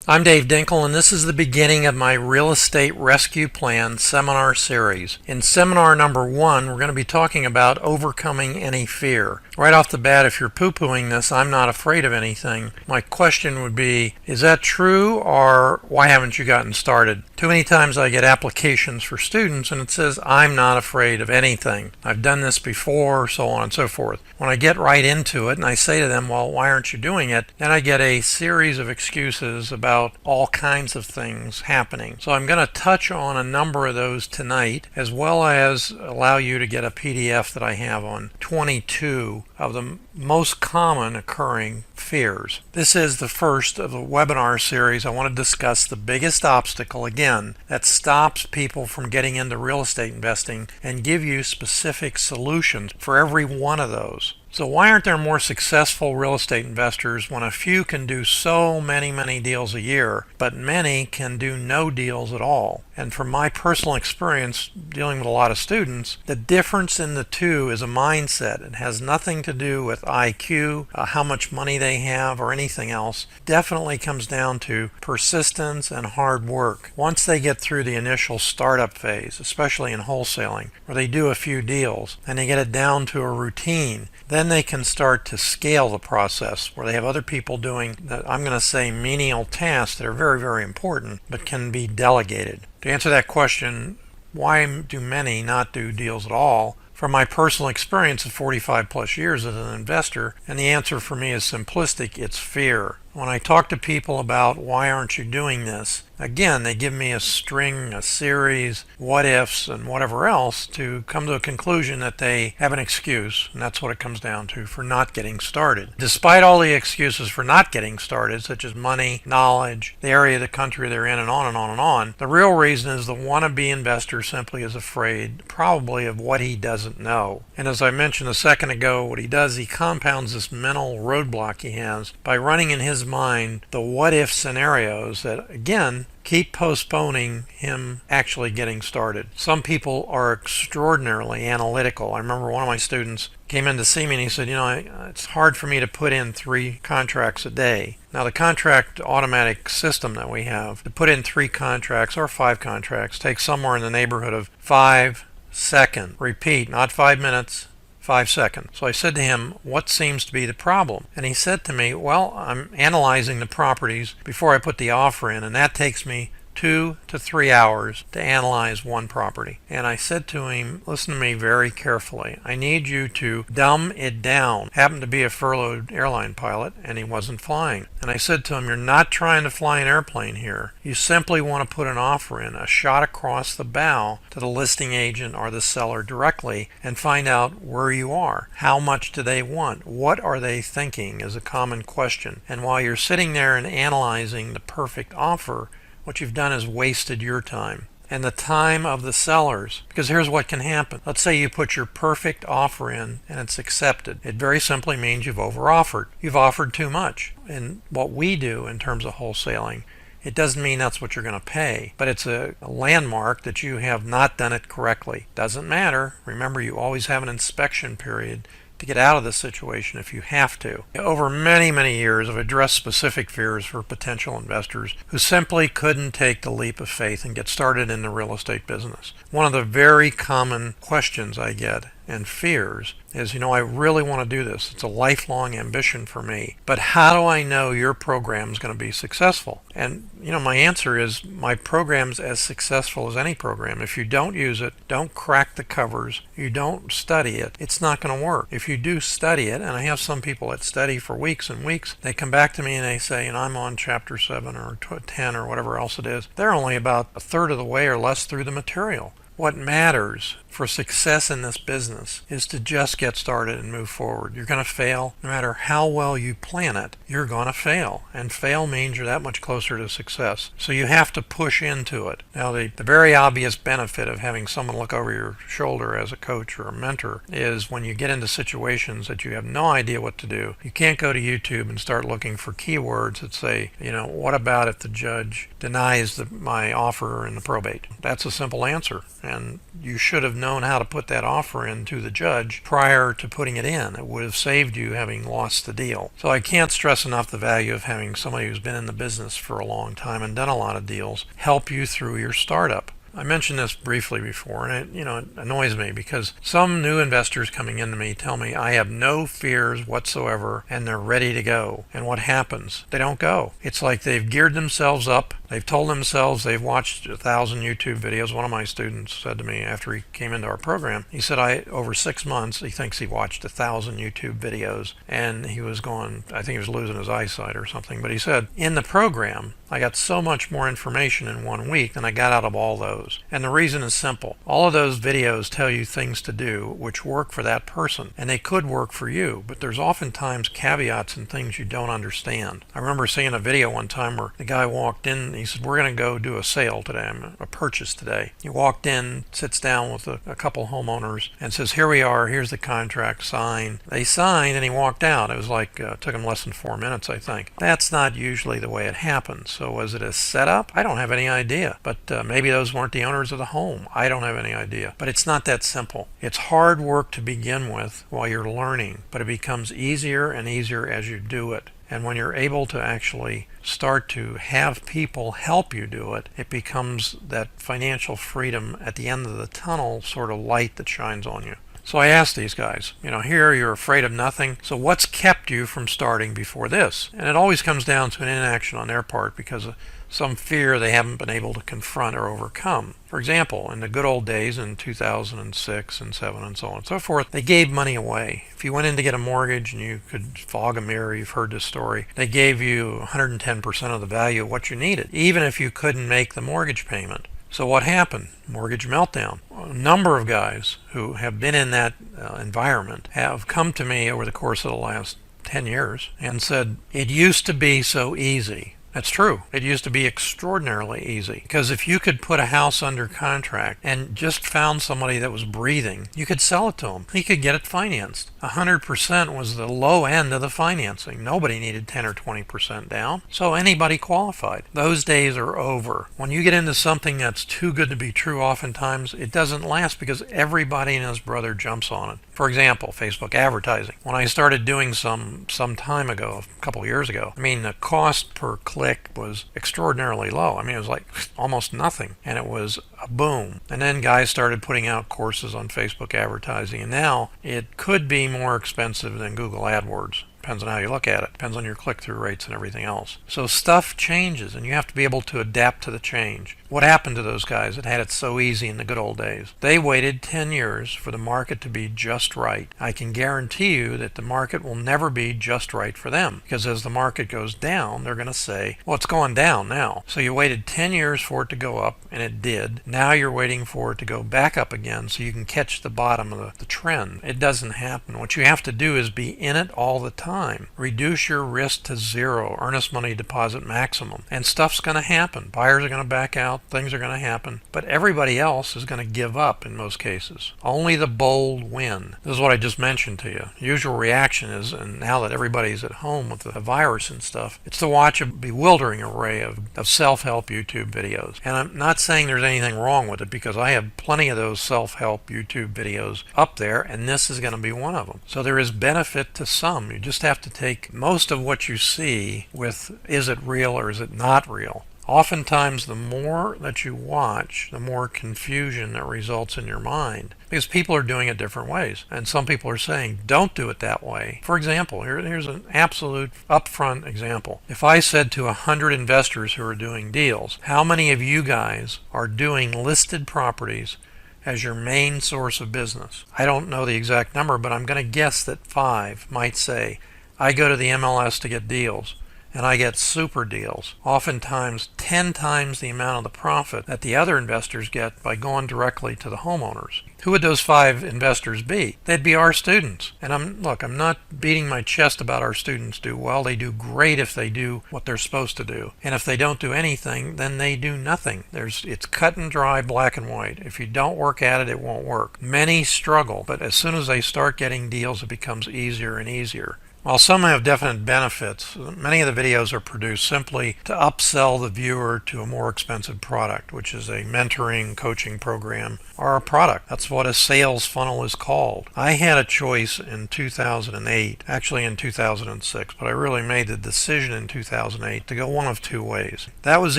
I'm Dave Dinkel, and this is the beginning of my Real Estate Rescue Plan seminar series. In seminar number 1, we're going to be talking about overcoming any fear. Right off the bat, if you're poo-pooing this, I'm not afraid of anything, my question would be, is that true, or why haven't you gotten started? Too many times I get applications for students and it says, I'm not afraid of anything. I've done this before, so on and so forth. When I get right into it and I say to them, well, why aren't you doing it? Then I get a series of excuses about all kinds of things happening. So I'm going to touch on a number of those tonight, as well as allow you to get a PDF that I have on 22 of the most common occurring fears. This is the first of the webinar series. I want to discuss the biggest obstacle, again, that stops people from getting into real estate investing and give you specific solutions for every one of those. So why aren't there more successful real estate investors when a few can do so many deals a year, but many can do no deals at all? And from my personal experience dealing with a lot of students, the difference in the two is a mindset. It has nothing to do with IQ, how much money they have, or anything else. Definitely comes down to persistence and hard work. Once they get through the initial startup phase, especially in wholesaling, where they do a few deals and they get it down to a routine, then they can start to scale the process where they have other people doing, I'm going to say, menial tasks that are very important but can be delegated. To answer that question, why do many not do deals at all? From my personal experience of 45 plus years as an investor, and the answer for me is simplistic, it's fear. When I talk to people about why aren't you doing this, again, they give me a string, a series, what ifs, and whatever else to come to a conclusion that they have an excuse, and that's what it comes down to for not getting started. Despite all the excuses for not getting started, such as money, knowledge, the area of the country they're in, and on and on and on, the real reason is the wannabe investor simply is afraid, probably, of what he doesn't know. And as I mentioned a second ago, what he does, he compounds this mental roadblock he has by running in his mind the what-if scenarios that, again, keep postponing him actually getting started. Some people are extraordinarily analytical. I remember one of my students came in to see me and he said, it's hard for me to put in 3 contracts a day. Now, the contract automatic system that we have, to put in 3 contracts or 5 contracts takes somewhere in the neighborhood of 5 seconds. Repeat, not 5 minutes. 5 seconds. So I said to him, what seems to be the problem? And he said to me, well, I'm analyzing the properties before I put the offer in, and that takes me 2 to 3 hours to analyze one property. And I said to him, listen to me very carefully. I need you to dumb it down. Happened to be a furloughed airline pilot, and he wasn't flying. And I said to him, you're not trying to fly an airplane here. You simply want to put an offer in, a shot across the bow to the listing agent or the seller directly, and find out where you are. How much do they want? What are they thinking is a common question. And while you're sitting there and analyzing the perfect offer, what you've done is wasted your time and the time of the sellers. Because here's what can happen. Let's say you put your perfect offer in and it's accepted. It very simply means you've over-offered. You've offered too much. And what we do in terms of wholesaling, it doesn't mean that's what you're going to pay, but it's a landmark that you have not done it correctly. Doesn't matter. Remember, you always have an inspection period to get out of this situation if you have to. Over many years, I've addressed specific fears for potential investors who simply couldn't take the leap of faith and get started in the real estate business. One of the very common questions I get and fears is, I really want to do this. It's a lifelong ambition for me. But how do I know your program is going to be successful? And, my answer is my program's as successful as any program. If you don't use it, don't crack the covers, you don't study it, it's not going to work. If you do study it, and I have some people that study for weeks and weeks, they come back to me and they say, I'm on chapter 7 or 10 or whatever else it is. They're only about a third of the way or less through the material. What matters for success in this business is to just get started and move forward. You're going to fail. No matter how well you plan it, you're going to fail. And fail means you're that much closer to success. So you have to push into it. Now, the very obvious benefit of having someone look over your shoulder as a coach or a mentor is when you get into situations that you have no idea what to do, you can't go to YouTube and start looking for keywords that say, what about if the judge denies my offer in the probate? That's a simple answer. and you should have known how to put that offer in to the judge prior to putting it in. It would have saved you having lost the deal. So I can't stress enough the value of having somebody who's been in the business for a long time and done a lot of deals help you through your startup. I mentioned this briefly before, and it annoys me because some new investors coming into me tell me I have no fears whatsoever and they're ready to go. And what happens? They don't go. It's like they've geared themselves up. They've told themselves they've watched 1,000 YouTube videos. One of my students said to me after he came into our program, he said over 6 months, he thinks he watched 1,000 YouTube videos, and he was going, I think he was losing his eyesight or something. But he said, in the program, I got so much more information in 1 week than I got out of all those. And the reason is simple. All of those videos tell you things to do which work for that person, and they could work for you, but there's oftentimes caveats and things you don't understand. I remember seeing a video one time where the guy walked in, he said, we're going to go do a sale today, a purchase today. He walked in, sits down with a couple homeowners and says, here we are, here's the contract, sign. They signed and he walked out. It was like, took him less than 4 minutes, I think. That's not usually the way it happens. So was it a setup? I don't have any idea, but maybe those weren't the owners of the home. I don't have any idea, but it's not that simple. It's hard work to begin with while you're learning, but it becomes easier and easier as you do it. And when you're able to actually start to have people help you do it, it becomes that financial freedom at the end of the tunnel sort of light that shines on you. So I asked these guys, here you're afraid of nothing. So what's kept you from starting before this? And it always comes down to an inaction on their part because of some fear they haven't been able to confront or overcome. For example, in the good old days in 2006 and 7 and so on and so forth, they gave money away. If you went in to get a mortgage and you could fog a mirror, you've heard this story, they gave you 110% of the value of what you needed, even if you couldn't make the mortgage payment. So what happened? Mortgage meltdown. A number of guys who have been in that environment have come to me over the course of the last 10 years and said, it used to be so easy. That's true. It used to be extraordinarily easy because if you could put a house under contract and just found somebody that was breathing, you could sell it to him. He could get it financed. 100% was the low end of the financing. Nobody needed 10 or 20% down, so anybody qualified. Those days are over. When you get into something that's too good to be true, oftentimes it doesn't last because everybody and his brother jumps on it. For example, Facebook advertising. When I started doing some time ago, a couple of years ago, the cost per click was extraordinarily low. It was like almost nothing, and it was a boom. And then guys started putting out courses on Facebook advertising, and now it could be more expensive than Google AdWords. Depends on how you look at it. Depends on your click-through rates and everything else. So stuff changes, and you have to be able to adapt to the change. What happened to those guys that had it so easy in the good old days? They waited 10 years for the market to be just right. I can guarantee you that the market will never be just right for them, because as the market goes down, they're going to say, well, it's going down now. So you waited 10 years for it to go up, and it did. Now you're waiting for it to go back up again so you can catch the bottom of the trend. It doesn't happen. What you have to do is be in it all the time. Reduce your risk to zero, earnest money deposit maximum, and stuff's going to happen. Buyers are going to back out, things are going to happen, but everybody else is going to give up in most cases. Only the bold win. This is what I just mentioned to you. The usual reaction is, and now that everybody's at home with the virus and stuff, it's to watch a bewildering array of self-help YouTube videos. And I'm not saying there's anything wrong with it because I have plenty of those self-help YouTube videos up there, and this is going to be one of them. So there is benefit to some. You just have to take most of what you see with, is it real or is it not real? Oftentimes, the more that you watch, the more confusion that results in your mind because people are doing it different ways. And some people are saying, don't do it that way. For example, here's an absolute upfront example. If I said to 100 investors who are doing deals, how many of you guys are doing listed properties as your main source of business? I don't know the exact number, but I'm going to guess that 5 might say, I go to the MLS to get deals, and I get super deals, oftentimes 10 times the amount of the profit that the other investors get by going directly to the homeowners. Who would those 5 investors be? They'd be our students. And I'm not beating my chest about our students do well. They do great if they do what they're supposed to do. And if they don't do anything, then they do nothing. It's cut and dry, black and white. If you don't work at it, it won't work. Many struggle, but as soon as they start getting deals, it becomes easier and easier. While some have definite benefits, many of the videos are produced simply to upsell the viewer to a more expensive product, which is a mentoring, coaching program, or a product. That's what a sales funnel is called. I had a choice in 2008, actually in 2006, but I really made the decision in 2008 to go one of two ways. That was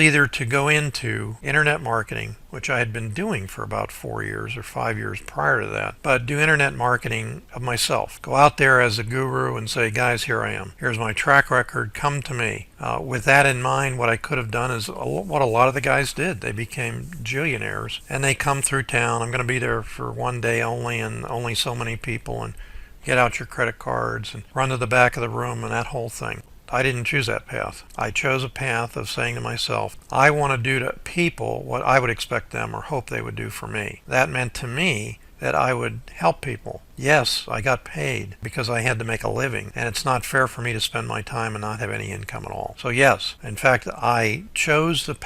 either to go into internet marketing, which I had been doing for about 4 years or 5 years prior to that, but do internet marketing of myself. Go out there as a guru and say, guys, here I am. Here's my track record. Come to me. With that in mind, what I could have done is what a lot of the guys did. They became gillionaires, and they come through town. I'm going to be there for one day only, and only so many people, and get out your credit cards and run to the back of the room and that whole thing. I didn't choose that path. I chose a path of saying to myself, I want to do to people what I would expect them or hope they would do for me. That meant to me that I would help people. Yes, I got paid because I had to make a living, and it's not fair for me to spend my time and not have any income at all. So yes, in fact, I chose the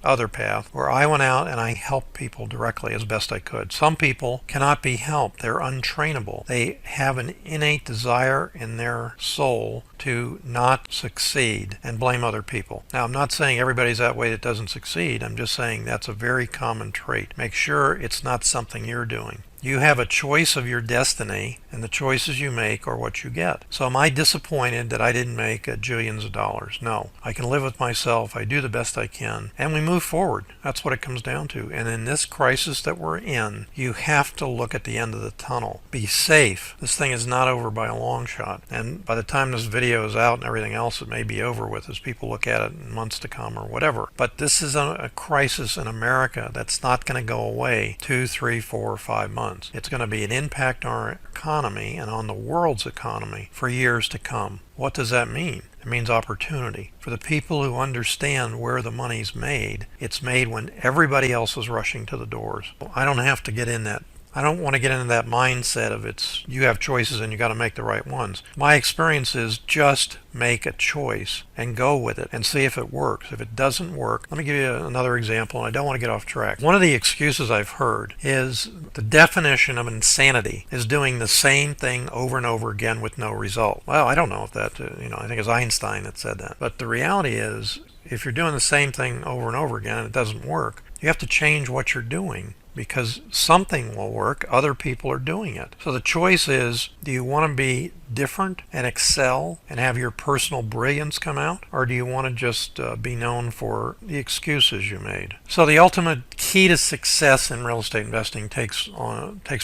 other path, where I went out and I helped people directly as best I could. Some people cannot be helped. They're untrainable. They have an innate desire in their soul to not succeed and blame other people. Now, I'm not saying everybody's that way that doesn't succeed. I'm just saying that's a very common trait. Make sure it's not something you're doing. You have a choice of your destiny, and the choices you make are what you get. So am I disappointed that I didn't make jillions of dollars? No. I can live with myself. I do the best I can, and we move forward. That's what it comes down to. And in this crisis that we're in, you have to look at the end of the tunnel. Be safe. This thing is not over by a long shot. And by the time this video is out and everything else, it may be over with as people look at it in months to come or whatever. But this is a crisis in America that's not going to go away 2, 3, 4, or 5 months. It's going to be an impact on our economy and on the world's economy for years to come. What does that mean? It means opportunity. For the people who understand where the money's made, it's made when everybody else is rushing to the doors. I don't have to get in that. I don't want to get into that mindset of you have choices and you got to make the right ones. My experience is just make a choice and go with it and see if it works. If it doesn't work, let me give you another example, and I don't want to get off track. One of the excuses I've heard is the definition of insanity is doing the same thing over and over again with no result. Well, I don't know if that, I think it's Einstein that said that. But the reality is, if you're doing the same thing over and over again and it doesn't work, you have to change what you're doing, because something will work. Other people are doing it. So the choice is, do you want to be different and excel and have your personal brilliance come out, or do you want to just be known for the excuses you made? So the ultimate key to success in real estate investing takes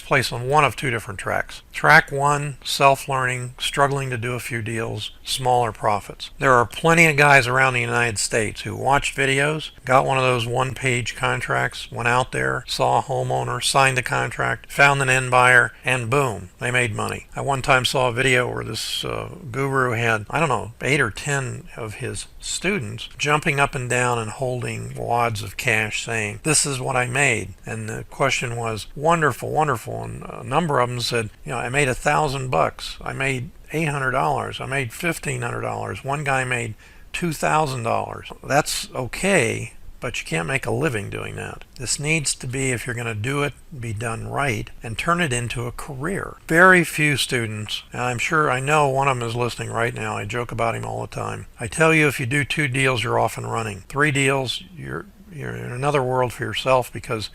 place on one of two different tracks. Track one, self-learning, struggling to do a few deals, smaller profits. There are plenty of guys around the United States who watched videos, got one of those one-page contracts, went out there, saw a homeowner, signed the contract, found an end buyer, and boom, they made money. I one time saw a video where this guru had, 8 or 10 of his students jumping up and down and holding wads of cash saying, this is what I made. And the question was, wonderful, wonderful. And a number of them said, I made $1,000. I made $800. I made $1,500. One guy made $2,000. That's okay, but you can't make a living doing that. This needs to be, if you're going to do it, be done right and turn it into a career. Very few students, and I know one of them is listening right now. I joke about him all the time. I tell you, if you do 2 deals, you're off and running. 3 deals, you're in another world for yourself, because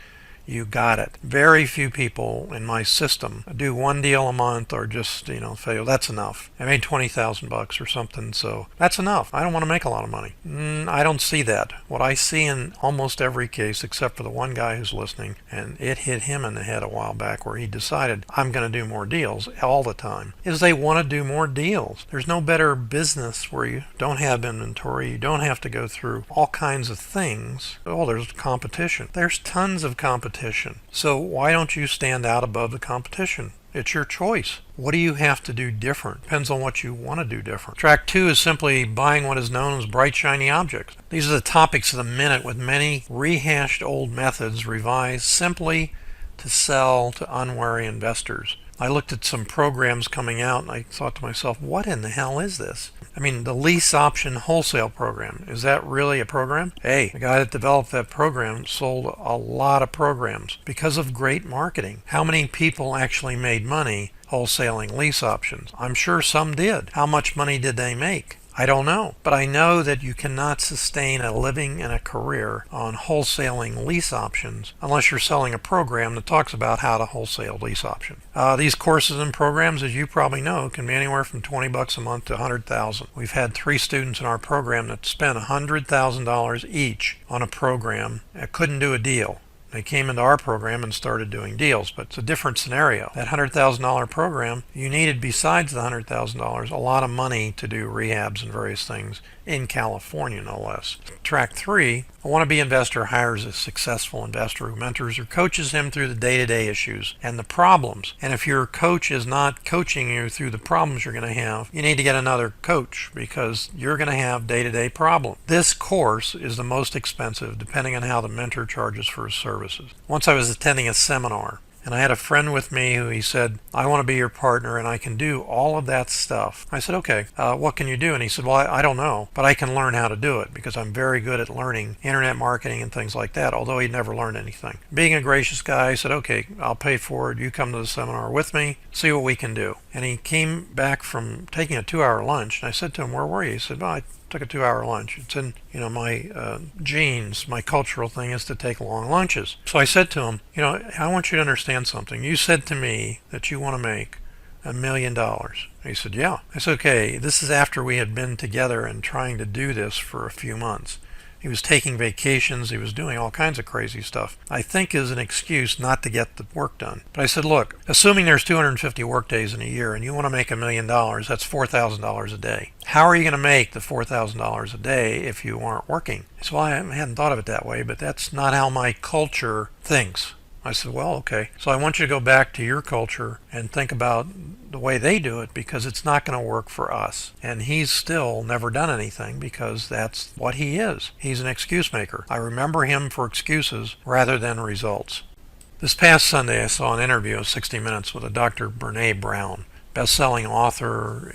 you got it. Very few people in my system do 1 deal a month or just, fail. That's enough. I made $20,000 or something, so that's enough. I don't want to make a lot of money. I don't see that. What I see in almost every case, except for the one guy who's listening, and it hit him in the head a while back where he decided, I'm going to do more deals all the time, is they want to do more deals. There's no better business where you don't have inventory. You don't have to go through all kinds of things. Oh, there's competition. There's tons of competition. So why don't you stand out above the competition? It's your choice. What do you have to do different? Depends on what you want to do different. Track 2 is simply buying what is known as bright, shiny objects. These are the topics of the minute, with many rehashed old methods revised simply to sell to unwary investors. I looked at some programs coming out and I thought to myself, what in the hell is this? I mean, the lease option wholesale program, is that really a program? Hey, the guy that developed that program sold a lot of programs because of great marketing. How many people actually made money wholesaling lease options? I'm sure some did. How much money did they make? I don't know, but I know that you cannot sustain a living and a career on wholesaling lease options unless you're selling a program that talks about how to wholesale lease options. These courses and programs, as you probably know, can be anywhere from $20 a month to $100,000. We've had 3 students in our program that spent $100,000 each on a program and couldn't do a deal. They came into our program and started doing deals, but it's a different scenario. That $100,000 program, you needed, besides the $100,000, a lot of money to do rehabs and various things in California, no less. Track 3, a wannabe investor hires a successful investor who mentors or coaches him through the day-to-day issues and the problems. And if your coach is not coaching you through the problems you're going to have, you need to get another coach because you're going to have day-to-day problems. This course is the most expensive depending on how the mentor charges for his services. Once I was attending a seminar, and I had a friend with me who he said, I want to be your partner and I can do all of that stuff. I said, okay, what can you do? And he said, well, I don't know, but I can learn how to do it because I'm very good at learning internet marketing and things like that, although he'd never learned anything. Being a gracious guy, I said, okay, I'll pay for it. You come to the seminar with me, see what we can do. And he came back from taking a 2-hour lunch, and I said to him, where were you? He said, well, I took a 2-hour lunch. It's in, my genes. My cultural thing is to take long lunches. So I said to him, I want you to understand something. You said to me that you want to make $1 million. He said, yeah. I said, okay, this is after we had been together and trying to do this for a few months. He was taking vacations. He was doing all kinds of crazy stuff. I think is an excuse not to get the work done. But I said, look, assuming there's 250 work days in a year and you want to make $1 million, that's $4,000 a day. How are you going to make the $4,000 a day if you aren't working? He said, well, I hadn't thought of it that way, but that's not how my culture thinks. I said, well, okay. So I want you to go back to your culture and think about the way they do it because it's not going to work for us. And he's still never done anything because that's what he is. He's an excuse maker. I remember him for excuses rather than results. This past Sunday, I saw an interview of 60 Minutes with a Dr. Brene Brown, best-selling author,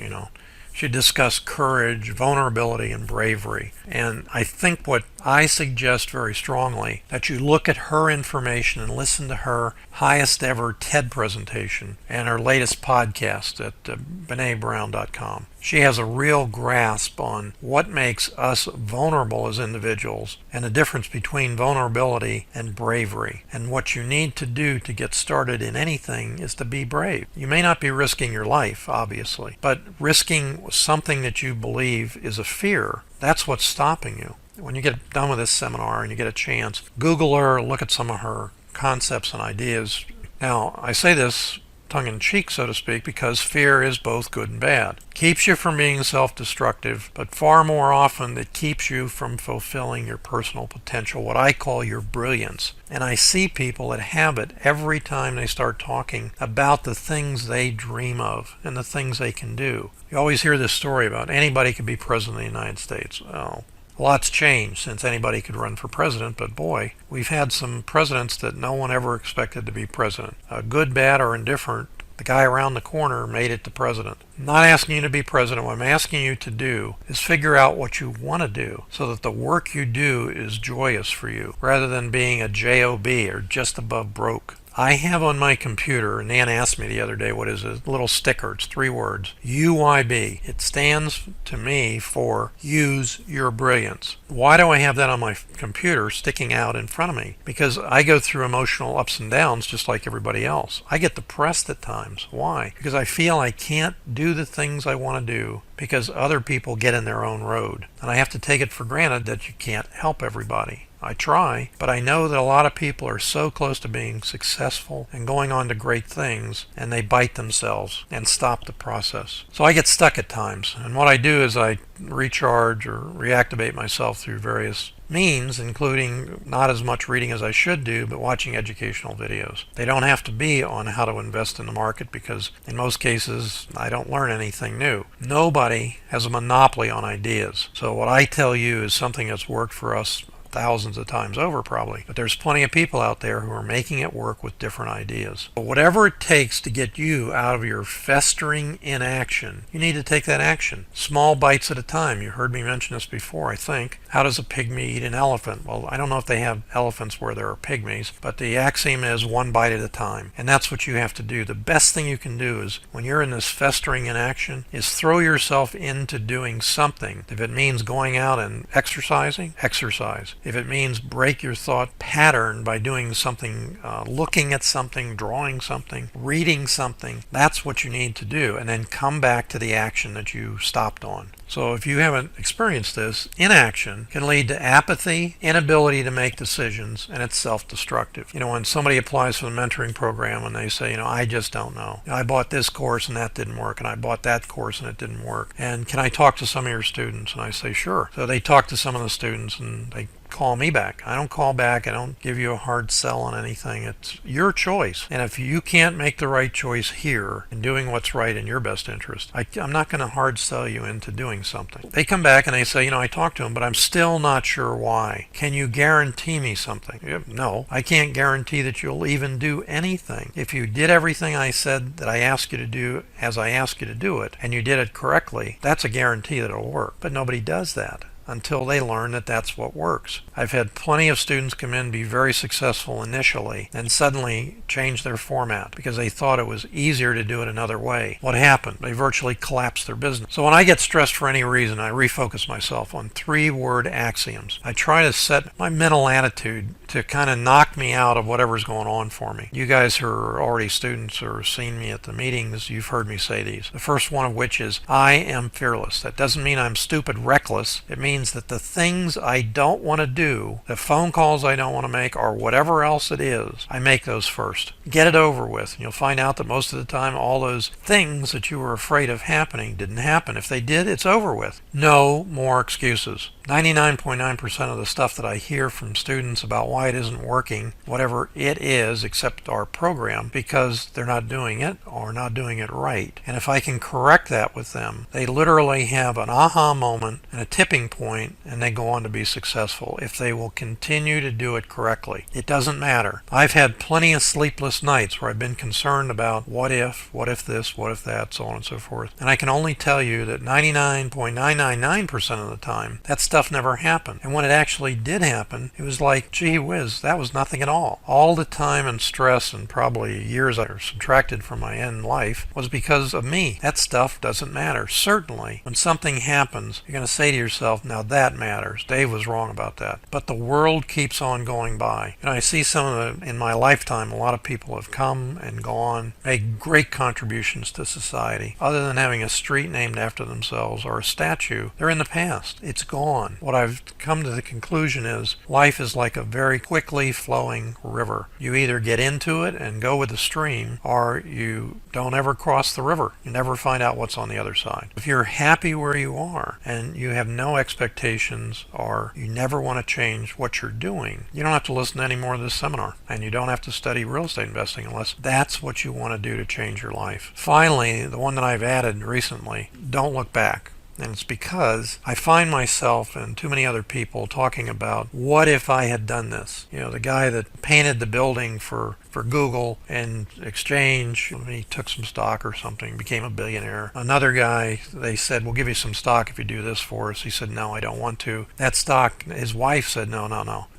She discussed courage, vulnerability, and bravery. And I think what I suggest very strongly that you look at her information and listen to her highest ever TED presentation and her latest podcast at BreneBrown.com. She has a real grasp on what makes us vulnerable as individuals and the difference between vulnerability and bravery. And what you need to do to get started in anything is to be brave. You may not be risking your life, obviously, but risking something that you believe is a fear, that's what's stopping you. When you get done with this seminar and you get a chance, Google her, look at some of her concepts and ideas. Now, I say this tongue-in-cheek, so to speak, because fear is both good and bad. Keeps you from being self-destructive, but far more often it keeps you from fulfilling your personal potential, what I call your brilliance. And I see people that have it every time they start talking about the things they dream of and the things they can do. You always hear this story about anybody could be president of the United States. Well, a lot's changed since anybody could run for president, but boy, we've had some presidents that no one ever expected to be president. Good, bad, or indifferent, the guy around the corner made it to president. I'm not asking you to be president. What I'm asking you to do is figure out what you want to do so that the work you do is joyous for you rather than being a job or just above broke. I have on my computer, and Nan asked me the other day, what is it? A little sticker. It's 3 words. UYB. It stands to me for use your brilliance. Why do I have that on my computer sticking out in front of me? Because I go through emotional ups and downs just like everybody else. I get depressed at times. Why? Because I feel I can't do the things I want to do because other people get in their own road. And I have to take it for granted that you can't help everybody. I try, but I know that a lot of people are so close to being successful and going on to great things, and they bite themselves and stop the process. So I get stuck at times, and what I do is I recharge or reactivate myself through various means, including not as much reading as I should do, but watching educational videos. They don't have to be on how to invest in the market because in most cases I don't learn anything new. Nobody has a monopoly on ideas. So what I tell you is something that's worked for us thousands of times over probably. But there's plenty of people out there who are making it work with different ideas. But whatever it takes to get you out of your festering inaction, you need to take that action. Small bites at a time. You heard me mention this before, I think. How does a pygmy eat an elephant? Well, I don't know if they have elephants where there are pygmies, but the axiom is one bite at a time. And that's what you have to do. The best thing you can do is, when you're in this festering inaction, is throw yourself into doing something. If it means going out and exercising, exercise. If it means break your thought pattern by doing something, looking at something, drawing something, reading something, that's what you need to do. And then come back to the action that you stopped on. So if you haven't experienced this, inaction can lead to apathy, inability to make decisions, and it's self-destructive. When somebody applies for the mentoring program and they say, I just don't know. I bought this course and that didn't work, and I bought that course and it didn't work. And can I talk to some of your students? And I say, sure. So they talk to some of the students and they call me back. I don't call back. I don't give you a hard sell on anything. It's your choice. And if you can't make the right choice here in doing what's right in your best interest, I'm not going to hard sell you into doing something. They come back and they say, I talked to him, but I'm still not sure why. Can you guarantee me something? No, I can't guarantee that you'll even do anything. If you did everything I said that I asked you to do as I asked you to do it, and you did it correctly, that's a guarantee that it'll work. But nobody does that until they learn that that's what works. I've had plenty of students come in, be very successful initially, and suddenly change their format because they thought it was easier to do it another way. What happened? They virtually collapsed their business. So when I get stressed for any reason, I refocus myself on 3-word axioms. I try to set my mental attitude to kind of knock me out of whatever's going on for me. You guys who are already students or seen me at the meetings, you've heard me say these. The first one of which is, I am fearless. That doesn't mean I'm stupid reckless. It means that the things I don't want to do, the phone calls I don't want to make, or whatever else it is, I make those first. Get it over with. And you'll find out that most of the time all those things that you were afraid of happening didn't happen. If they did, it's over with. No more excuses. 99.9% of the stuff that I hear from students about why it isn't working, whatever it is, except our program, because they're not doing it or not doing it right. And if I can correct that with them, they literally have an aha moment and a tipping point, and they go on to be successful if they will continue to do it correctly. It doesn't matter. I've had plenty of sleepless nights where I've been concerned about what if this, what if that, so on and so forth. And I can only tell you that 99.999% of the time, that stuff never happened. And when it actually did happen, it was like, gee whiz, that was nothing at all. All the time and stress and probably years I subtracted from my end life was because of me. That stuff doesn't matter. Certainly, when something happens, you're going to say to yourself, now that matters. Dave was wrong about that. But the world keeps on going by. I see in my lifetime, a lot of people have come and gone, made great contributions to society. Other than having a street named after themselves or a statue, they're in the past. It's gone. What I've come to the conclusion is life is like a very quickly flowing river. You either get into it and go with the stream, or you don't ever cross the river. You never find out what's on the other side. If you're happy where you are and you have no expectations, or you never want to change what you're doing, you don't have to listen to any more of this seminar, and you don't have to study real estate investing unless that's what you want to do to change your life. Finally, the one that I've added recently, don't look back. And it's because I find myself and too many other people talking about, what if I had done this? The guy that painted the building for Google in exchange, he took some stock or something, became a billionaire. Another guy, they said, we'll give you some stock if you do this for us. He said, no, I don't want to. That stock, his wife said, no.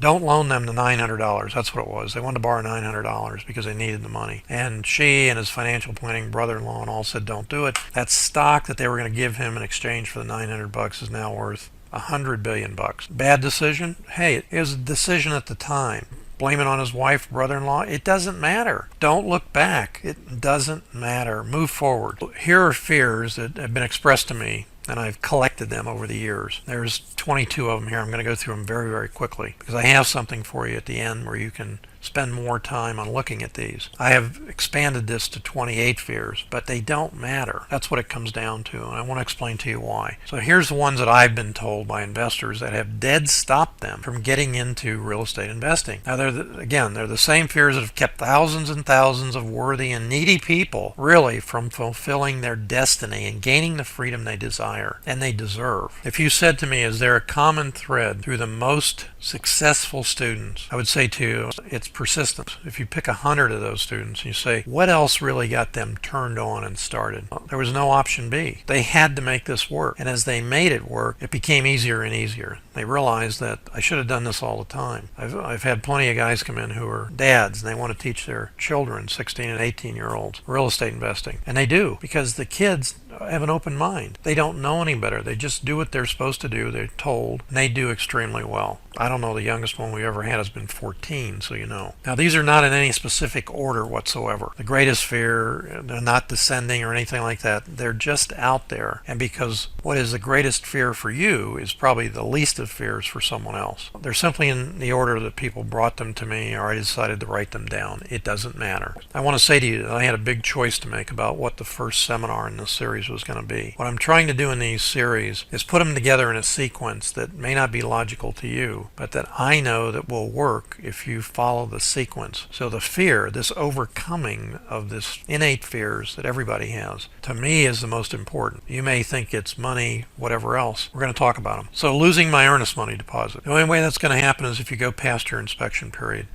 Don't loan them the $900. That's what it was. They wanted to borrow $900 because they needed the money. And she and his financial planning brother-in-law and all said, don't do it. That stock that they were going to give him in exchange for the $900 is now worth $100 billion. Bad decision? Hey, it was a decision at the time. Blame it on his wife, brother-in-law. It doesn't matter. Don't look back. It doesn't matter. Move forward. Here are fears that have been expressed to me, and I've collected them over the years. There's 22 of them here. I'm going to go through them very, very quickly because I have something for you at the end where you can spend more time on looking at these. I have expanded this to 28 fears, but they don't matter. That's what it comes down to, and I want to explain to you why. So here's the ones that I've been told by investors that have dead stopped them from getting into real estate investing. Now, they're the same fears that have kept thousands and thousands of worthy and needy people really from fulfilling their destiny and gaining the freedom they desire and they deserve. If you said to me, is there a common thread through the most successful students? I would say to you, it's persistence. If you pick 100 of those students and you say, what else really got them turned on and started? There was no option B. They had to make this work. And as they made it work, it became easier and easier. They realized that I should have done this all the time. I've had plenty of guys come in who are dads and they want to teach their children, 16 and 18-year-olds, real estate investing. And they do, because the kids have an open mind. They don't know any better. They just do what they're supposed to do. They're told, and they do extremely well. I don't know, the youngest one we ever had has been 14, so you know. Now, these are not in any specific order whatsoever. The greatest fear, they're not descending or anything like that. They're just out there. And because what is the greatest fear for you is probably the least of fears for someone else. They're simply in the order that people brought them to me, or I decided to write them down. It doesn't matter. I want to say to you that I had a big choice to make about what the first seminar in this series was going to be. What I'm trying to do in these series is put them together in a sequence that may not be logical to you, but that I know that will work if you follow the sequence. So the fear, this overcoming of this innate fears that everybody has, to me is the most important. You may think it's money, whatever else. We're going to talk about them. So losing my earnest money deposit. The only way that's going to happen is if you go past your inspection period.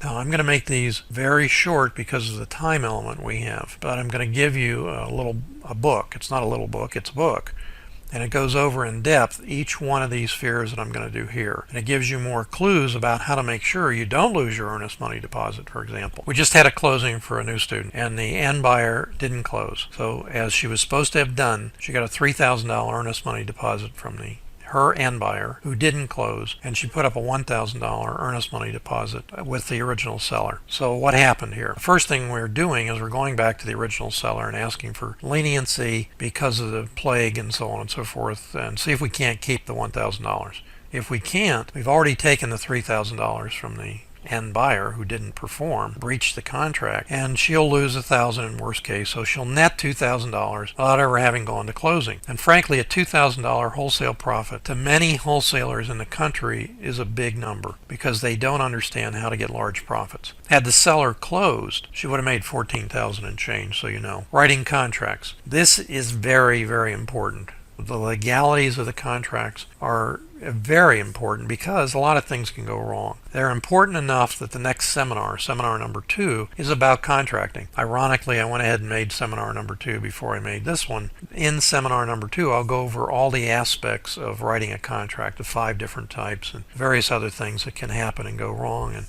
Now, I'm going to make these very short because of the time element we have, but I'm going to give you a book. It's not a little book, it's a book. And it goes over in depth each one of these fears that I'm going to do here. And it gives you more clues about how to make sure you don't lose your earnest money deposit, for example. We just had a closing for a new student, and the end buyer didn't close. So as she was supposed to have done, she got a $3,000 earnest money deposit from her end buyer who didn't close, and she put up a $1,000 earnest money deposit with the original seller. So what happened here? The first thing we're doing is we're going back to the original seller and asking for leniency because of the plague and so on and so forth, and see if we can't keep the $1,000. If we can't, we've already taken the $3,000 from the end buyer who didn't perform, breached the contract, and she'll lose $1,000 in worst case, so she'll net $2,000 without ever having gone to closing. And frankly, a $2,000 wholesale profit to many wholesalers in the country is a big number because they don't understand how to get large profits. Had the seller closed, she would have made $14,000 and change, so you know. Writing contracts. This is very, very important. The legalities of the contracts are very important because a lot of things can go wrong. They're important enough that the next seminar, seminar number 2, is about contracting. Ironically, I went ahead and made seminar number 2 before I made this one. In seminar number 2, I'll go over all the aspects of writing a contract, the 5 different types and various other things that can happen and go wrong, and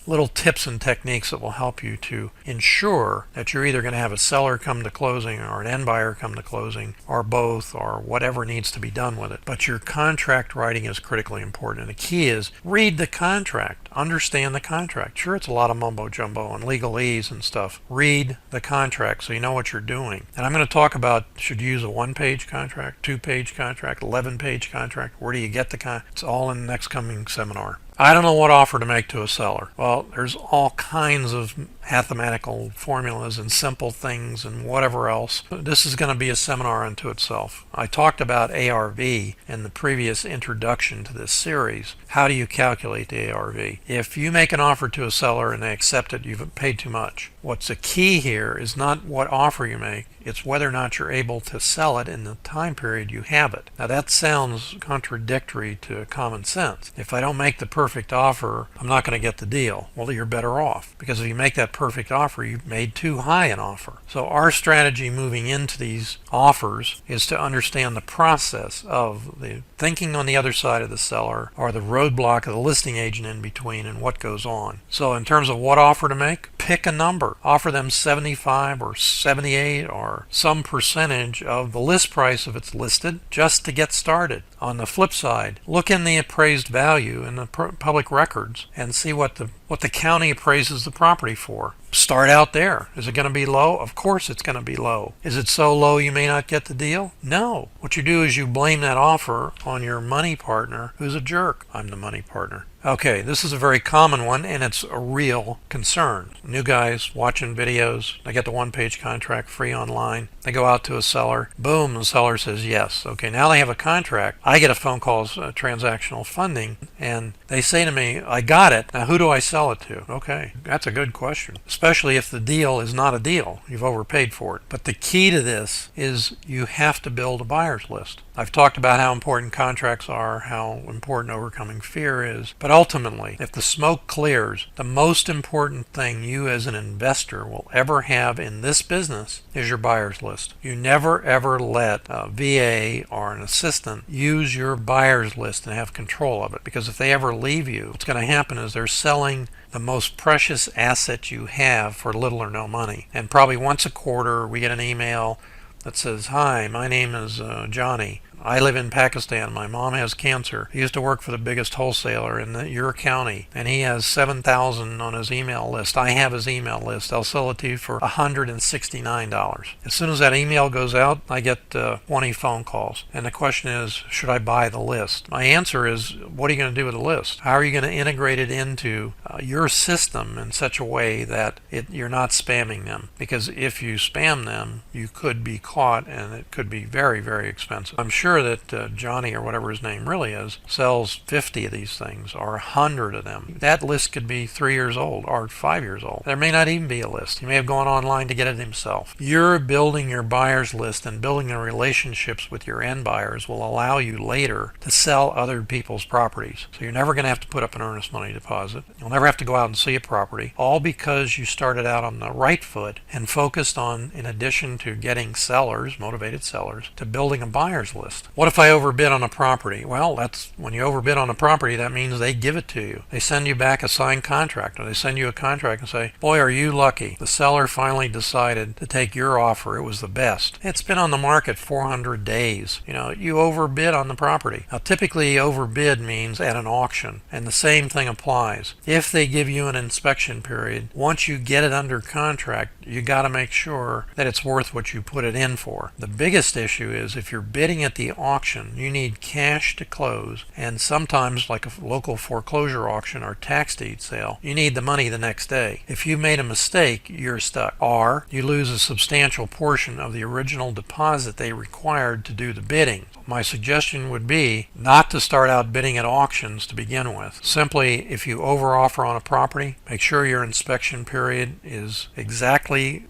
little tips and techniques that will help you to ensure that you're either going to have a seller come to closing or an end buyer come to closing or both or whatever needs to be done with it. But your contract writing is critically important. And the key is read the contract. Understand the contract. Sure, it's a lot of mumbo jumbo and legalese and stuff. Read the contract so you know what you're doing. And I'm going to talk about, should you use a 1-page contract, 2-page contract, 11-page contract? Where do you get the contract? It's all in the next coming seminar. I don't know what offer to make to a seller. Well, there's all kinds of mathematical formulas and simple things and whatever else. This is going to be a seminar unto itself. I talked about ARV in the previous introduction to this series. How do you calculate the ARV? If you make an offer to a seller and they accept it, you've paid too much. What's the key here is not what offer you make, it's whether or not you're able to sell it in the time period you have it. Now that sounds contradictory to common sense. If I don't make the perfect offer, I'm not going to get the deal. Well, you're better off, because if you make that perfect offer, you've made too high an offer. So our strategy moving into these offers is to understand the process of the thinking on the other side of the seller or the roadblock of the listing agent in between and what goes on. So in terms of what offer to make, pick a number. Offer them 75 or 78 or some percentage of the list price if it's listed just to get started. On the flip side, look in the appraised value in the public records and see what the county appraises the property for. Start out there. Is it going to be low? Of course it's going to be low. Is it so low you may not get the deal? No. What you do is you blame that offer on your money partner who's a jerk. I'm the money partner. Okay, this is a very common one, and it's a real concern. New guys watching videos, they get the one-page contract free online. They go out to a seller. Boom, the seller says yes. Okay, now they have a contract. I get a phone call, transactional funding, and they say to me, I got it. Now who do I sell it to? Okay, that's a good question, especially if the deal is not a deal. You've overpaid for it. But the key to this is you have to build a buyer's list. I've talked about how important contracts are, how important overcoming fear is, but ultimately, if the smoke clears, the most important thing you as an investor will ever have in this business is your buyer's list. You never ever let a VA or an assistant use your buyer's list and have control of it, because if they ever leave you, what's going to happen is they're selling the most precious asset you have for little or no money. And probably once a quarter we get an email that says, hi, my name is Johnny. I live in Pakistan. My mom has cancer. He used to work for the biggest wholesaler in your county, and he has 7,000 on his email list. I have his email list. I'll sell it to you for $169. As soon as that email goes out, I get 20 phone calls. And the question is, should I buy the list? My answer is, what are you going to do with the list? How are you going to integrate it into your system in such a way that you're not spamming them? Because if you spam them, you could be caught, and it could be very, very expensive. I'm sure that Johnny, or whatever his name really is, sells 50 of these things or 100 of them. That list could be 3 years old or 5 years old. There may not even be a list. He may have gone online to get it himself. You're building your buyer's list, and building the relationships with your end buyers will allow you later to sell other people's properties. So you're never going to have to put up an earnest money deposit. You'll never have to go out and see a property, all because you started out on the right foot and focused on, in addition to getting sellers, motivated sellers, to building a buyer's list. What if I overbid on a property? Well, that's when you overbid on a property, that means they give it to you. They send you back a signed contract, or they send you a contract and say, boy, are you lucky. The seller finally decided to take your offer. It was the best. It's been on the market 400 days. You overbid on the property. Now, typically overbid means at an auction, and the same thing applies. If they give you an inspection period, once you get it under contract, you got to make sure that it's worth what you put it in for. The biggest issue is if you're bidding at the auction, you need cash to close, and sometimes, like a local foreclosure auction or tax deed sale, you need the money the next day. If you made a mistake, you're stuck, or you lose a substantial portion of the original deposit they required to do the bidding. My suggestion would be not to start out bidding at auctions to begin with. Simply, if you overoffer on a property, make sure your inspection period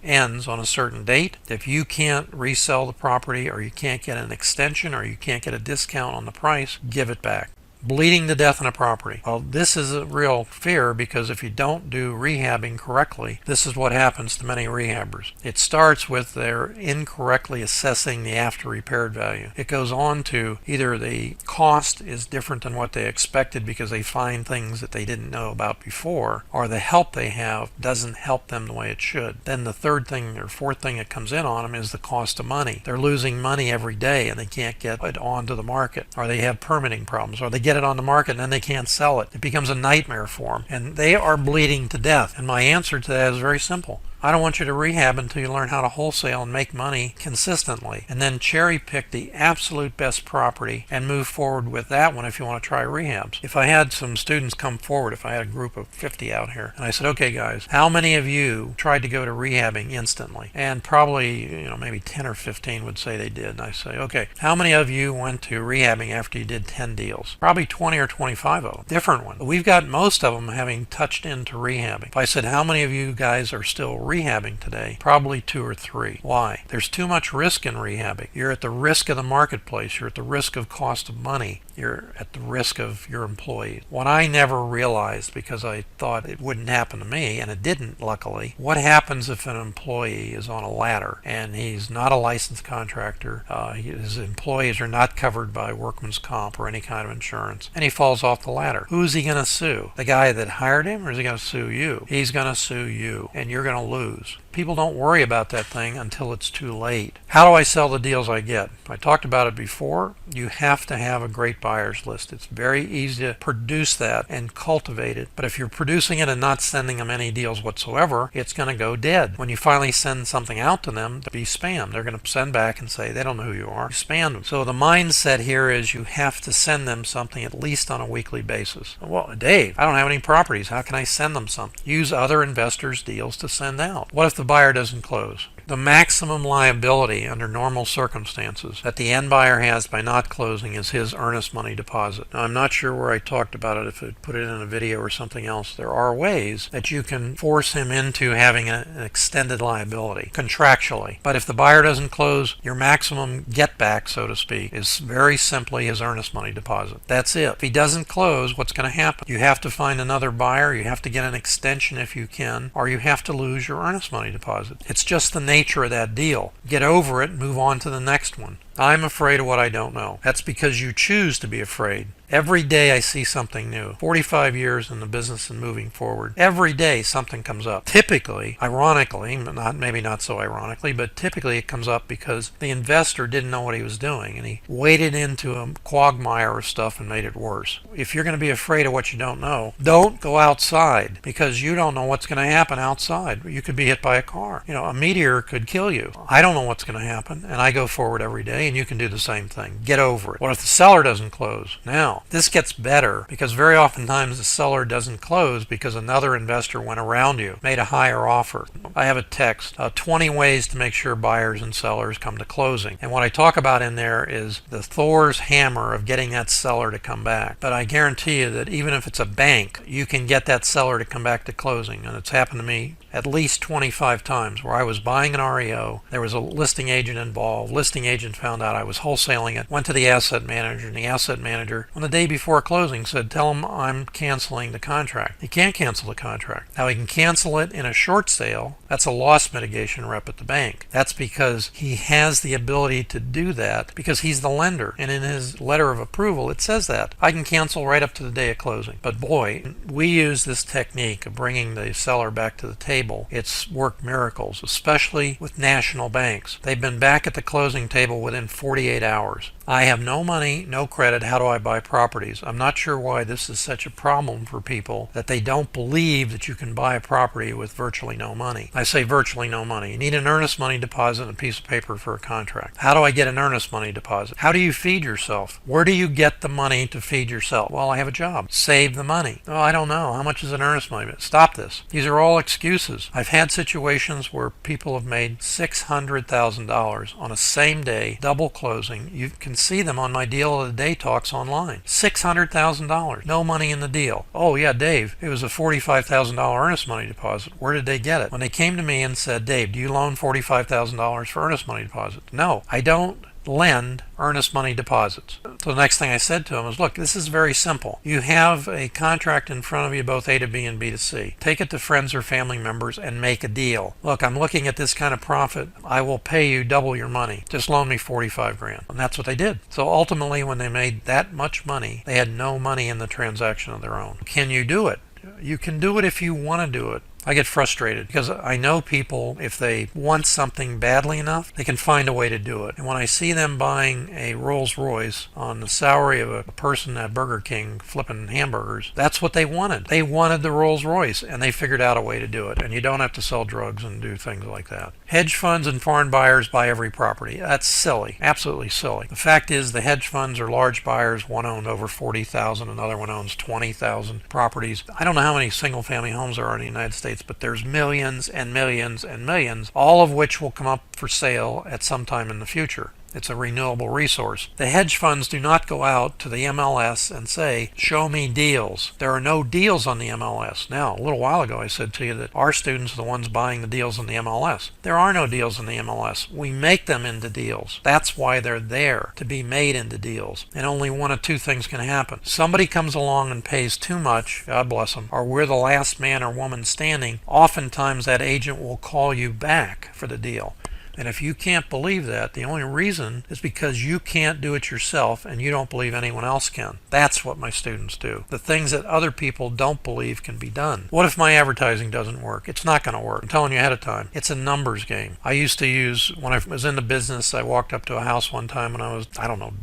ends on a certain date. If you can't resell the property, or you can't get an extension, or you can't get a discount on the price, give it back. Bleeding to death on a property. Well, this is a real fear, because if you don't do rehabbing correctly, this is what happens to many rehabbers. It starts with their incorrectly assessing the after repaired value. It goes on to either the cost is different than what they expected because they find things that they didn't know about before, or the help they have doesn't help them the way it should. Then the third thing or fourth thing that comes in on them is the cost of money. They're losing money every day, and they can't get it onto the market, or they have permitting problems, or they get it on the market and then they can't sell it. It becomes a nightmare for them, and they are bleeding to death. And my answer to that is very simple. I don't want you to rehab until you learn how to wholesale and make money consistently, and then cherry pick the absolute best property and move forward with that one if you want to try rehabs. If I had some students come forward, if I had a group of 50 out here, and I said, okay guys, how many of you tried to go to rehabbing instantly? And probably, maybe 10 or 15 would say they did. And I say, okay, how many of you went to rehabbing after you did 10 deals? Probably 20 or 25 of them. Different one. We've got most of them having touched into rehabbing. If I said, how many of you guys are still rehabbing today? Probably 2 or 3. Why? There's too much risk in rehabbing. You're at the risk of the marketplace. You're at the risk of cost of money. You're at the risk of your employees. What I never realized, because I thought it wouldn't happen to me, and it didn't, luckily, what happens if an employee is on a ladder and he's not a licensed contractor, his employees are not covered by workman's comp or any kind of insurance, and he falls off the ladder? Who's he going to sue? The guy that hired him, or is he going to sue you? He's going to sue you, and you're going to lose. people don't worry about that thing until it's too late. How do I sell the deals I get? I talked about it before. You have to have a great buyers list. It's very easy to produce that and cultivate it. But if you're producing it and not sending them any deals whatsoever, it's going to go dead. When you finally send something out to them, to be spam, they're going to send back and say they don't know who you are. You spam them. So the mindset here is you have to send them something at least on a weekly basis. Well, Dave, I don't have any properties. How can I send them something? Use other investors' deals to send out. What if the buyer doesn't close? The maximum liability under normal circumstances that the end buyer has by not closing is his earnest money deposit. Now, I'm not sure where I talked about it, if I put it in a video or something else. There are ways that you can force him into having an extended liability contractually. But if the buyer doesn't close, your maximum get back, so to speak, is very simply his earnest money deposit. That's it. If he doesn't close, what's going to happen? You have to find another buyer, you have to get an extension if you can, or you have to lose your earnest money deposit. It's just the nature of that deal. Get over it and move on to the next one. I'm afraid of what I don't know. That's because you choose to be afraid. Every day I see something new. 45 years in the business and moving forward. Every day something comes up. Typically, ironically, maybe not so ironically, but typically it comes up because the investor didn't know what he was doing and he waded into a quagmire of stuff and made it worse. If you're going to be afraid of what you don't know, don't go outside because you don't know what's going to happen outside. You could be hit by a car. A meteor could kill you. I don't know what's going to happen, and I go forward every day, and you can do the same thing. Get over it. What if the seller doesn't close? Now, this gets better because very oftentimes the seller doesn't close because another investor went around you, made a higher offer. I have a text, 20 ways to make sure buyers and sellers come to closing. And what I talk about in there is the Thor's hammer of getting that seller to come back. But I guarantee you that even if it's a bank, you can get that seller to come back to closing. And it's happened to me at least 25 times where I was buying an REO, there was a listing agent involved, listing agent found out I was wholesaling it, went to the asset manager, and the asset manager on the day before closing said, tell him I'm canceling the contract. He can't cancel the contract. Now he can cancel it in a short sale. That's a loss mitigation rep at the bank. That's because he has the ability to do that because he's the lender, and in his letter of approval it says that. I can cancel right up to the day of closing. But boy, we use this technique of bringing the seller back to the table. It's worked miracles, especially with national banks. They've been back at the closing table within 48 hours. I have no money, no credit. How do I buy properties? I'm not sure why this is such a problem for people, that they don't believe that you can buy a property with virtually no money. I say virtually no money. You need an earnest money deposit and a piece of paper for a contract. How do I get an earnest money deposit? How do you feed yourself? Where do you get the money to feed yourself? Well, I have a job. Save the money. Oh, I don't know. How much is an earnest money? Stop this. These are all excuses. I've had situations where people have made $600,000 on a same day double closing. You can see them on my deal of the day talks online. $600,000. No money in the deal. Oh yeah, Dave, it was a $45,000 earnest money deposit. Where did they get it? When they came to me and said, Dave, do you loan $45,000 for earnest money deposit? No, I don't lend earnest money deposits. So the next thing I said to him was, look, this is very simple. You have a contract in front of you, both A to B and B to C. Take it to friends or family members and make a deal. Look, I'm looking at this kind of profit. I will pay you double your money. Just loan me 45 grand. And that's what they did. So ultimately, when they made that much money, they had no money in the transaction of their own. Can you do it? You can do it if you want to do it. I get frustrated because I know people, if they want something badly enough, they can find a way to do it. And when I see them buying a Rolls Royce on the salary of a person at Burger King flipping hamburgers, that's what they wanted. They wanted the Rolls Royce, and they figured out a way to do it. And you don't have to sell drugs and do things like that. Hedge funds and foreign buyers buy every property. That's silly. Absolutely silly. The fact is the hedge funds are large buyers. One owned over 40,000. Another one owns 20,000 properties. I don't know how many single-family homes there are in the United States, but there's millions and millions and millions, all of which will come up for sale at some time in the future. It's a renewable resource. The hedge funds do not go out to the MLS and say, show me deals. There are no deals on the MLS. Now, a little while ago I said to you that our students are the ones buying the deals on the MLS. There are no deals on the MLS. We make them into deals. That's why they're there, to be made into deals. And only one of two things can happen. Somebody comes along and pays too much, God bless them, or we're the last man or woman standing. Oftentimes that agent will call you back for the deal. And if you can't believe that, the only reason is because you can't do it yourself and you don't believe anyone else can. That's what my students do. The things that other people don't believe can be done. What if my advertising doesn't work? It's not going to work. I'm telling you ahead of time. It's a numbers game. I used to use, when I was in the business, I walked up to a house one time when I was,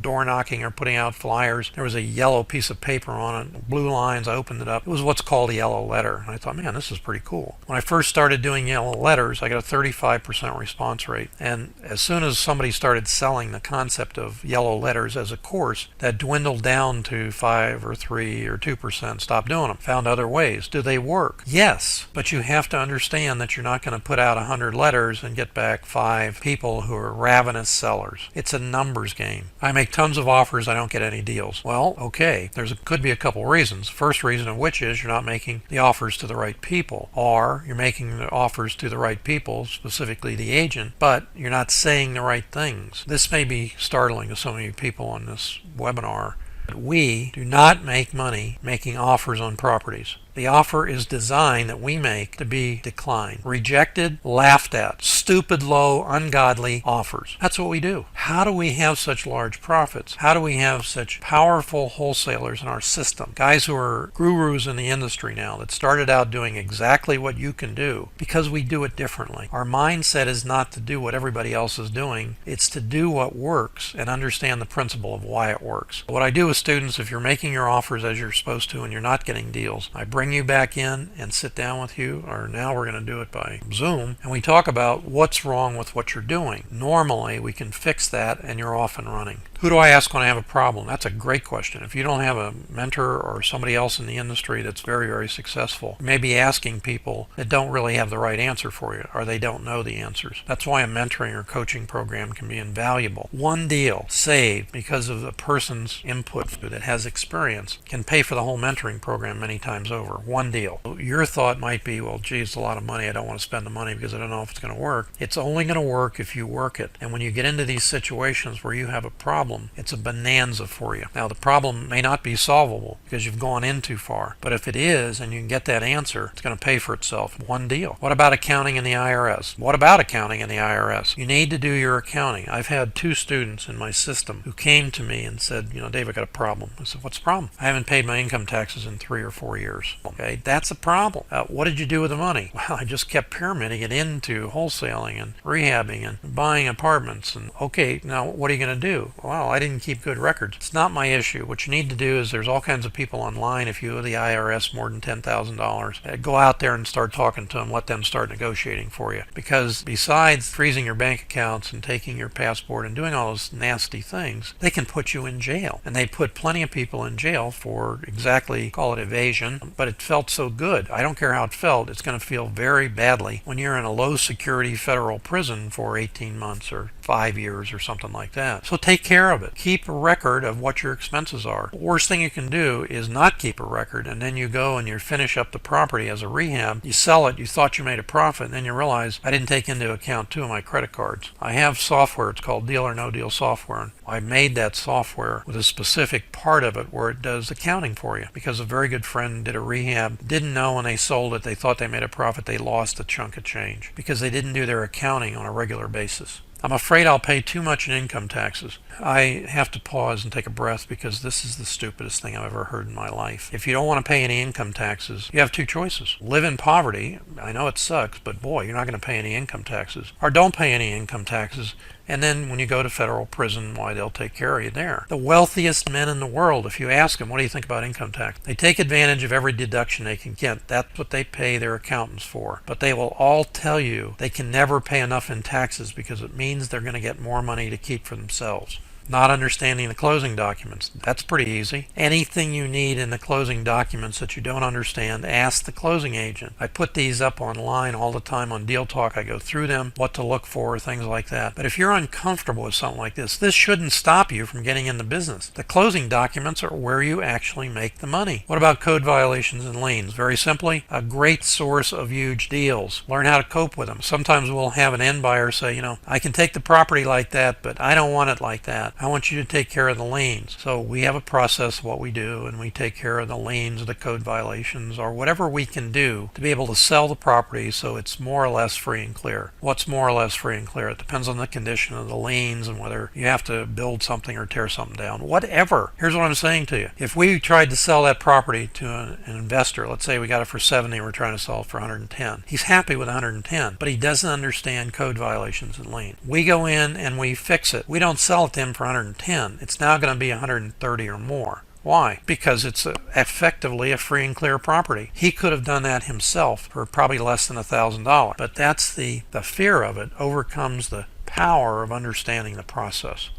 door knocking or putting out flyers. There was a yellow piece of paper on it, blue lines. I opened it up. It was what's called a yellow letter. And I thought, man, this is pretty cool. When I first started doing yellow letters, I got a 35% response rate. And as soon as somebody started selling the concept of yellow letters as a course, that dwindled down to 5 or 3 or 2%. Stopped doing them. Found other ways. Do they work? Yes, but you have to understand that you're not going to put out 100 letters and get back 5 people who are ravenous sellers. It's a numbers game. I make tons of offers. I don't get any deals. Well, okay, could be a couple reasons. First reason of which is you're not making the offers to the right people, or you're making the offers to the right people, specifically the agent, but you're not saying the right things. This may be startling to some of you people on this webinar. We do not make money making offers on properties. The offer is designed that we make to be declined, rejected, laughed at, stupid, low, ungodly offers. That's what we do. How do we have such large profits? How do we have such powerful wholesalers in our system? Guys who are gurus in the industry now that started out doing exactly what you can do because we do it differently. Our mindset is not to do what everybody else is doing. It's to do what works and understand the principle of why it works. What I do with students, if you're making your offers as you're supposed to and you're not getting deals, I bring you back in and sit down with you, or now we're going to do it by Zoom, and we talk about what's wrong with what you're doing. Normally we can fix that and you're off and running. Who do I ask when I have a problem? That's a great question. If you don't have a mentor or somebody else in the industry that's very, very successful, you may be asking people that don't really have the right answer for you, or they don't know the answers. That's why a mentoring or coaching program can be invaluable. One deal saved because of the person's input that has experience can pay for the whole mentoring program many times over. One deal. Your thought might be, well, gee, it's a lot of money. I don't want to spend the money because I don't know if it's going to work. It's only going to work if you work it. And when you get into these situations where you have a problem, it's a bonanza for you. Now, the problem may not be solvable because you've gone in too far. But if it is, and you can get that answer, it's going to pay for itself. One deal. What about accounting in the IRS? What about accounting in the IRS? You need to do your accounting. I've had 2 students in my system who came to me and said, Dave, I got a problem. I said, what's the problem? I haven't paid my income taxes in 3 or 4 years. Okay, that's a problem. What did you do with the money? Well, I just kept pyramiding it into wholesaling and rehabbing and buying apartments. And okay, now what are you going to do? Well, I didn't keep good records. It's not my issue. What you need to do is there's all kinds of people online. If you owe the IRS more than $10,000, go out there and start talking to them. Let them start negotiating for you. Because besides freezing your bank accounts and taking your passport and doing all those nasty things, they can put you in jail. And they put plenty of people in jail for exactly, call it evasion, but it felt so good. I don't care how it felt. It's going to feel very badly when you're in a low security federal prison for 18 months or 5 years or something like that. So take care of it. Keep a record of what your expenses are. The worst thing you can do is not keep a record, and then you go and you finish up the property as a rehab. You sell it, you thought you made a profit, and then you realize I didn't take into account 2 of my credit cards. I have software, it's called Deal or No Deal software, and I made that software with a specific part of it where it does accounting for you, because a very good friend did a rehab, didn't know when they sold it, they thought they made a profit, they lost a chunk of change because they didn't do their accounting on a regular basis. I'm afraid I'll pay too much in income taxes. I have to pause and take a breath because this is the stupidest thing I've ever heard in my life. If you don't want to pay any income taxes, you have 2 choices. Live in poverty. I know it sucks, but boy, you're not going to pay any income taxes. Or don't pay any income taxes. And then when you go to federal prison, why, they'll take care of you there. The wealthiest men in the world, if you ask them, what do you think about income tax? They take advantage of every deduction they can get. That's what they pay their accountants for. But they will all tell you they can never pay enough in taxes because it means they're going to get more money to keep for themselves. Not understanding the closing documents. That's pretty easy. Anything you need in the closing documents that you don't understand, ask the closing agent. I put these up online all the time on Deal Talk. I go through them, what to look for, things like that. But if you're uncomfortable with something like this shouldn't stop you from getting in the business. The closing documents are where you actually make the money. What about code violations and liens? Very simply, a great source of huge deals. Learn how to cope with them. Sometimes we'll have an end buyer say, I can take the property like that, but I don't want it like that. I want you to take care of the liens. So we have a process of what we do, and we take care of the liens, the code violations, or whatever we can do to be able to sell the property so it's more or less free and clear. What's more or less free and clear? It depends on the condition of the liens and whether you have to build something or tear something down. Whatever. Here's what I'm saying to you. If we tried to sell that property to an investor, let's say we got it for 70 and we're trying to sell it for 110. He's happy with 110, but he doesn't understand code violations and lien. We go in and we fix it. We don't sell it to him for 110. It's now going to be 130 or more. Why? Because it's effectively a free and clear property. He could have done that himself for probably less than $1,000. But that's the fear of it overcomes the power of understanding the process.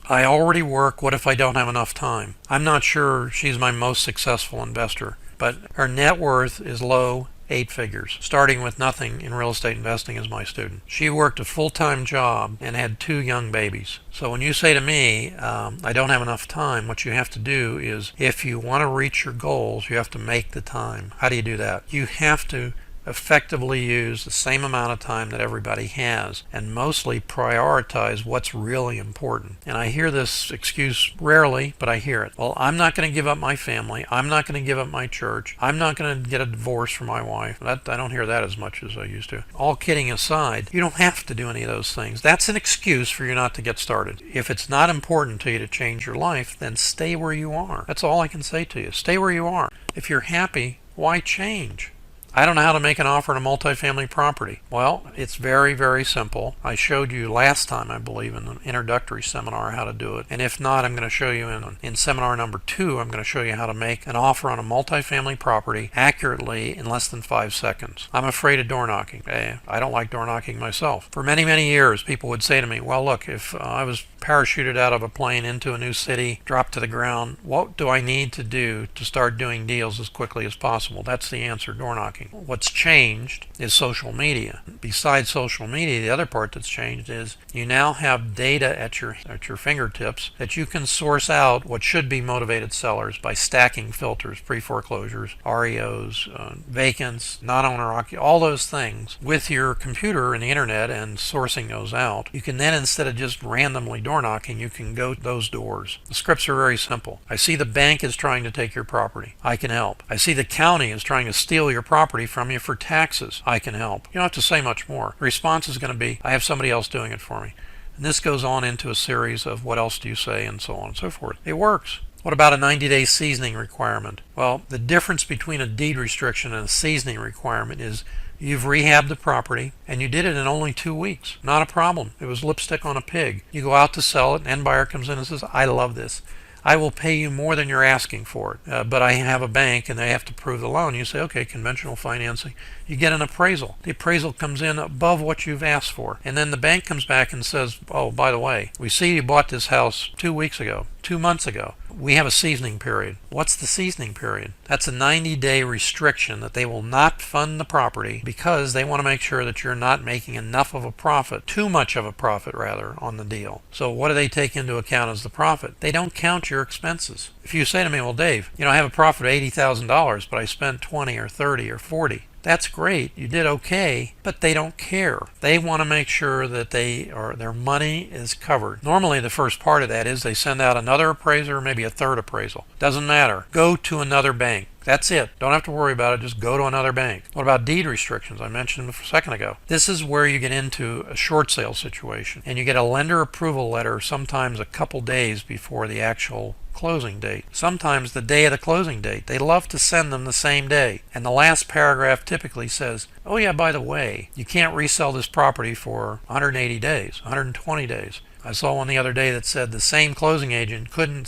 I already work. What if I don't have enough time? I'm not sure she's my most successful investor, but her net worth is low, 8 figures, starting with nothing in real estate investing as my student. She worked a full-time job and had 2 young babies. So when you say to me, I don't have enough time, what you have to do is, if you want to reach your goals, you have to make the time. How do you do that? You have to effectively use the same amount of time that everybody has and mostly prioritize what's really important. And I hear this excuse rarely, but I hear it. Well, I'm not going to give up my family. I'm not going to give up my church. I'm not going to get a divorce from my wife. I don't hear that as much as I used to. All kidding aside, you don't have to do any of those things. That's an excuse for you not to get started. If it's not important to you to change your life, then stay where you are. That's all I can say to you. Stay where you are. If you're happy, why change? I don't know how to make an offer on a multifamily property. Well, it's very, very simple. I showed you last time, I believe, in the introductory seminar how to do it. And if not, I'm going to show you in seminar number 2, I'm going to show you how to make an offer on a multifamily property accurately in less than 5 seconds. I'm afraid of door knocking. I don't like door knocking myself. For many, many years, people would say to me, well, look, if I was parachuted out of a plane into a new city, dropped to the ground, what do I need to do to start doing deals as quickly as possible? That's the answer, door knocking. What's changed is social media. Besides social media, the other part that's changed is you now have data at your fingertips that you can source out what should be motivated sellers by stacking filters, pre-foreclosures, REOs, vacants, non-owner occupied, all those things with your computer and the internet and sourcing those out. You can then, instead of just randomly door knocking, you can go to those doors. The scripts are very simple. I see the bank is trying to take your property. I can help. I see the county is trying to steal your property from you for taxes. I can help. You don't have to say much more. The response is going to be, I have somebody else doing it for me. And this goes on into a series of what else do you say and so on and so forth. It works. What about a 90-day seasoning requirement? Well, the difference between a deed restriction and a seasoning requirement is you've rehabbed the property and you did it in only 2 weeks. Not a problem. It was lipstick on a pig. You go out to sell it, an end buyer comes in and says, I love this. I will pay you more than you're asking for it, but I have a bank and they have to prove the loan. You say, okay, conventional financing. You get an appraisal. The appraisal comes in above what you've asked for. And then the bank comes back and says, oh, by the way, we see you bought this house 2 weeks ago, 2 months ago. We have a seasoning period. What's the seasoning period? That's a 90-day restriction that they will not fund the property because they want to make sure that you're not making enough of a profit, too much of a profit rather, on the deal. So what do they take into account as the profit? They don't count your expenses. If you say to me, well, Dave, I have a profit of $80,000, but I spent 20 or 30 or 40. That's great. You did okay, but they don't care. They want to make sure that their money is covered. Normally, the first part of that is they send out another appraiser, maybe a third appraisal. Doesn't matter. Go to another bank. That's it. Don't have to worry about it. Just go to another bank. What about deed restrictions? I mentioned them a second ago. This is where you get into a short sale situation, and you get a lender approval letter sometimes a couple days before the actual closing date. Sometimes the day of the closing date. They love to send them the same day. And the last paragraph typically says, oh yeah, by the way, you can't resell this property for 180 days, 120 days. I saw one the other day that said the same closing agent couldn't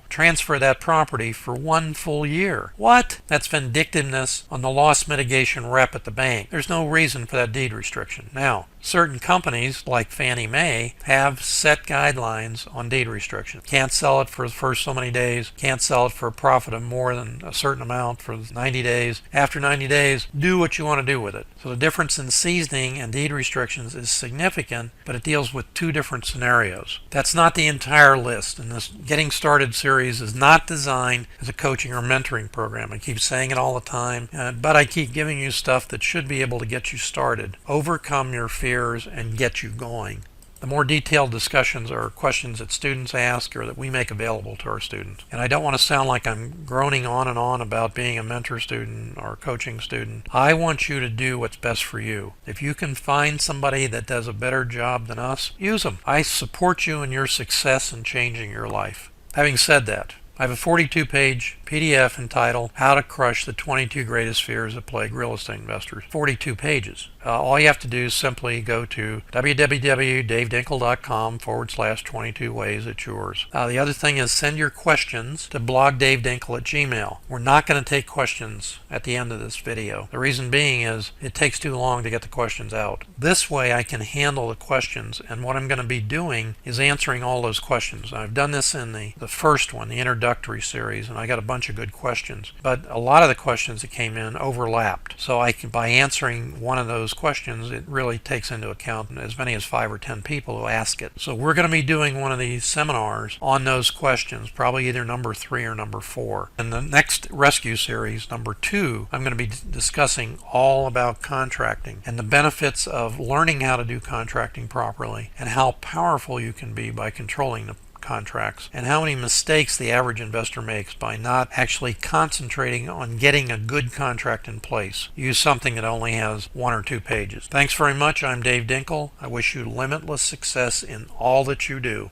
transfer that property for 1 full year. What? That's vindictiveness on the loss mitigation rep at the bank. There's no reason for that deed restriction. Now, certain companies like Fannie Mae have set guidelines on deed restriction. Can't sell it for the first so many days. Can't sell it for a profit of more than a certain amount for 90 days. After 90 days, do what you want to do with it. So the difference in seasoning and deed restrictions is significant, but it deals with 2 different scenarios. That's not the entire list, and this Getting Started series is not designed as a coaching or mentoring program. I keep saying it all the time, but I keep giving you stuff that should be able to get you started, overcome your fears, and get you going. The more detailed discussions are questions that students ask or that we make available to our students. And I don't want to sound like I'm groaning on and on about being a mentor student or a coaching student. I want you to do what's best for you. If you can find somebody that does a better job than us, use them. I support you in your success in changing your life. Having said that, I have a 42-page PDF entitled How to Crush the 22 Greatest Fears That Plague Real Estate Investors. 42 pages. All you have to do is simply go to www.davedinkel.com/22 ways. It's yours. The other thing is send your questions to blogdaveDinkel@gmail. We're not going to take questions at the end of this video. The reason being is it takes too long to get the questions out. This way I can handle the questions, and what I'm going to be doing is answering all those questions. I've done this in the first one, the introductory series, and I got a bunch of good questions. But a lot of the questions that came in overlapped. So by answering one of those questions, it really takes into account as many as 5 or 10 people who ask it. So we're going to be doing one of these seminars on those questions, probably either number 3 or number 4. In the next rescue series, number 2, I'm going to be discussing all about contracting and the benefits of learning how to do contracting properly and how powerful you can be by controlling the contracts, and how many mistakes the average investor makes by not actually concentrating on getting a good contract in place. Use something that only has 1 or 2 pages. Thanks very much. I'm Dave Dinkel. I wish you limitless success in all that you do.